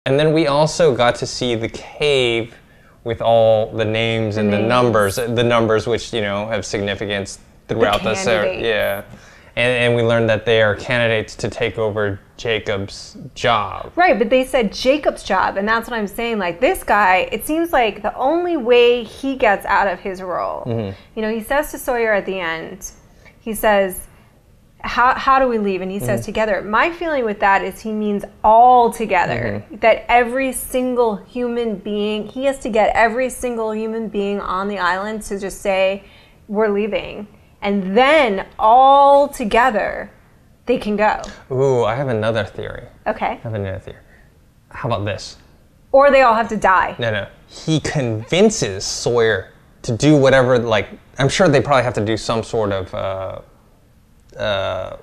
And then we also got to see the cave with all the names and the numbers which, you know, have significance throughout the series. Yeah. And we learned that they are candidates to take over Jacob's job. Right, but they said Jacob's job, and that's what I'm saying. Like, this guy, it seems like the only way he gets out of his role, you know, he says to Sawyer at the end, he says, how do we leave? And he says together. My feeling with that is he means all together. That every single human being, he has to get every single human being on the island to just say, we're leaving. And then all together, they can go. Ooh, I have another theory. Okay. I have another theory. How about this? Or they all have to die. No. He convinces Sawyer to do whatever, like, I'm sure they probably have to do some sort of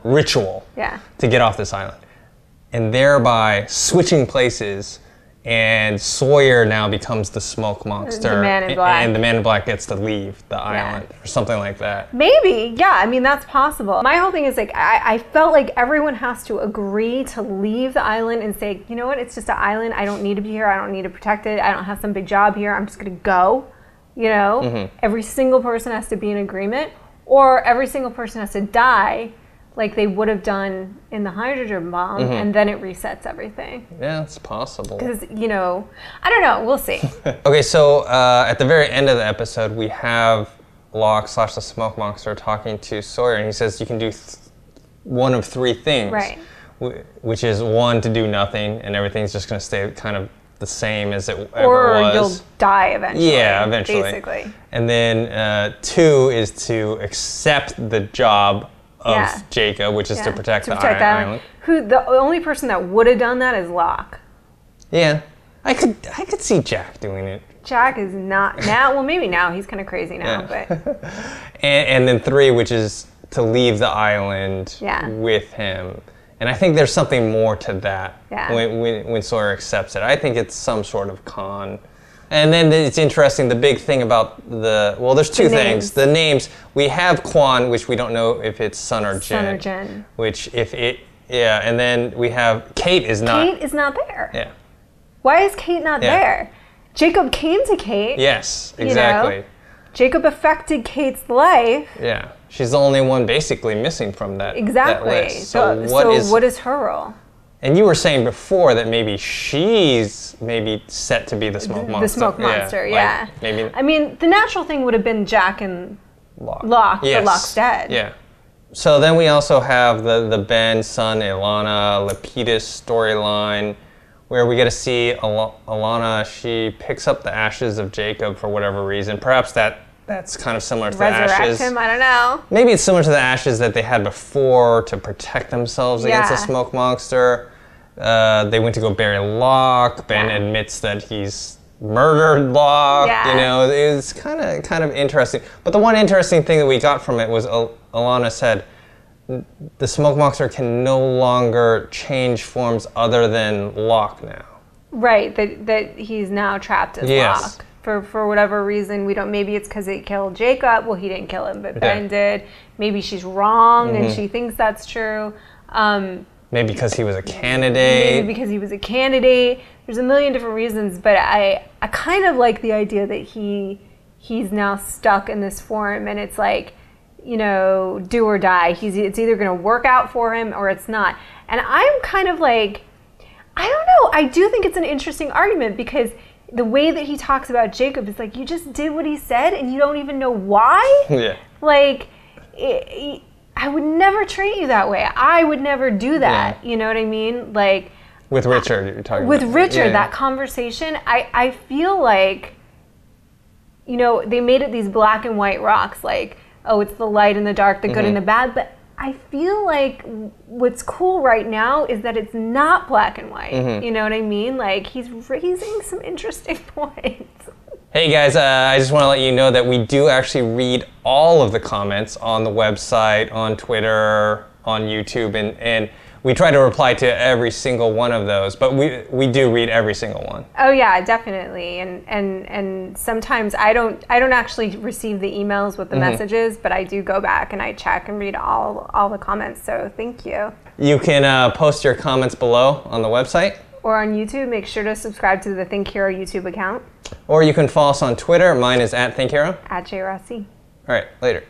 ritual to get off this island. And thereby switching places, and Sawyer now becomes the smoke monster. The man in black. And the man in black gets to leave the island or something like that. Maybe, yeah, I mean, that's possible. My whole thing is, like, I felt like everyone has to agree to leave the island and say, you know what, it's just an island. I don't need to be here. I don't need to protect it. I don't have some big job here. I'm just going to go, you know? Every single person has to be in agreement, or every single person has to die like they would have done in the hydrogen bomb, and then it resets everything. Yeah, it's possible. Because, you know, I don't know, we'll see. Okay, so at the very end of the episode, we have Locke / the smoke monster talking to Sawyer, and he says you can do one of three things. Right. Which is, one, to do nothing, and everything's just going to stay kind of the same as it ever was. Or you'll die eventually. Yeah, eventually. Basically. And then 2 is to accept the job of Jacob, which is to protect the island. The only person that would have done that is Locke. Yeah, I could see Jack doing it. Jack is not now. Well, maybe now he's kind of crazy now, but. and then 3, which is to leave the island with him. And I think there's something more to that when Sawyer accepts it. I think it's some sort of con. And then it's interesting, the big thing about there's two things. The names, we have Quan, which we don't know if it's Sun or Jen. Sun or Jen. Which and then we have Kate is not. Kate is not there. Yeah. Why is Kate not there? Jacob came to Kate. Yes, exactly. You know? Jacob affected Kate's life. Yeah. She's the only one basically missing from that, that list. So what is her role? And you were saying before that maybe she's set to be the smoke monster. The smoke monster, yeah. Maybe. I mean, the natural thing would have been Jack and Locke, but Locke's dead. Yeah. So then we also have the Ben, Sun, Ilana, Lapidus storyline, where we get to see Ilana. She picks up the ashes of Jacob for whatever reason. Perhaps that's kind of similar to the ashes. Resurrect him, I don't know. Maybe it's similar to the ashes that they had before to protect themselves against the smoke monster. They went to go bury Locke. Ben admits that he's murdered Locke. You know, it's kind of interesting. But the one interesting thing that we got from it was Ilana said the smoke monster can no longer change forms other than Locke now. Right, that he's now trapped as Locke. For whatever reason, we don't. Maybe it's because they killed Jacob. Well, he didn't kill him, but Ben did. Maybe she's wrong and she thinks that's true. Maybe because he was a candidate. There's a million different reasons, but I kind of like the idea that he's now stuck in this form, and it's like, you know, do or die. It's either going to work out for him or it's not. And I'm kind of like, I don't know. I do think it's an interesting argument because the way that he talks about Jacob is like, you just did what he said and you don't even know why? Yeah. Like, I would never treat you that way. I would never do that. You know what I mean? Like, with Richard, you're talking about. With Richard, that conversation, I feel like, you know, they made it these black and white rocks, like, oh, it's the light and the dark, the good and the bad, but I feel like what's cool right now is that it's not black and white. You know what I mean? Like, he's raising some interesting points. Hey guys, I just want to let you know that we do actually read all of the comments on the website, on Twitter, on YouTube, and we try to reply to every single one of those, but we do read every single one. Oh yeah, definitely. And sometimes I don't actually receive the emails with the messages, but I do go back and I check and read all the comments. So thank you. You can post your comments below on the website. or on YouTube, make sure to subscribe to the Think Hero YouTube account. Or you can follow us on Twitter. Mine is @ThinkHero. @JRossi. All right, later.